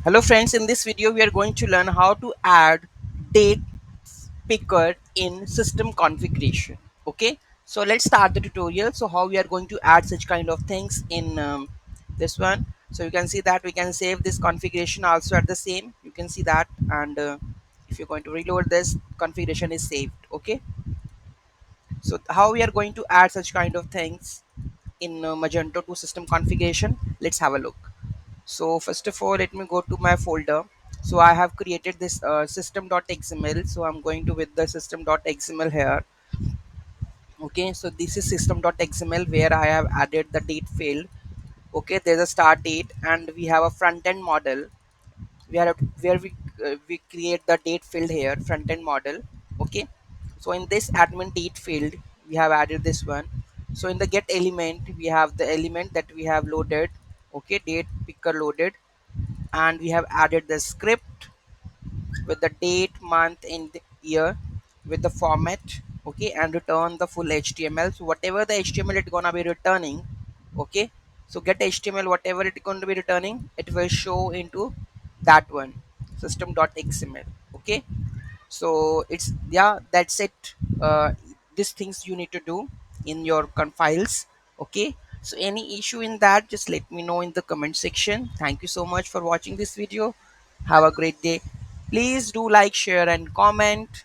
Hello friends, in this video we are going to learn how to add date picker in system configuration. Okay, so let's start the tutorial. So how we are going to add such kind of things in this one. So you can see that we can save this configuration also at the same. You can see that, and if you're going to reload this, configuration is saved. Okay, so how we are going to add such kind of things in Magento to system configuration, let's have a look. So first of all, let me go to my folder. So I have created this system.xml. So I'm going to with the system.xml here. Okay, so this is system.xml where I have added the date field. Okay, there's a start date and we have a front end model where we create the date field here, front end model. Okay, so in this admin date field we have added this one. So in the get element we have the element that we have loaded. Okay, date picker loaded, and we have added the script with the date, month, and year with the format. Okay, and return the full HTML. So whatever the HTML it's gonna be returning. Okay, so get HTML, whatever it's going to be returning, it will show into that one, system.xml. Okay, so it's, yeah, that's it. These things you need to do in your files. Okay, so any issue in that, just let me know in the comment section. Thank you so much for watching this video. Have a great day. Please do like, share and comment.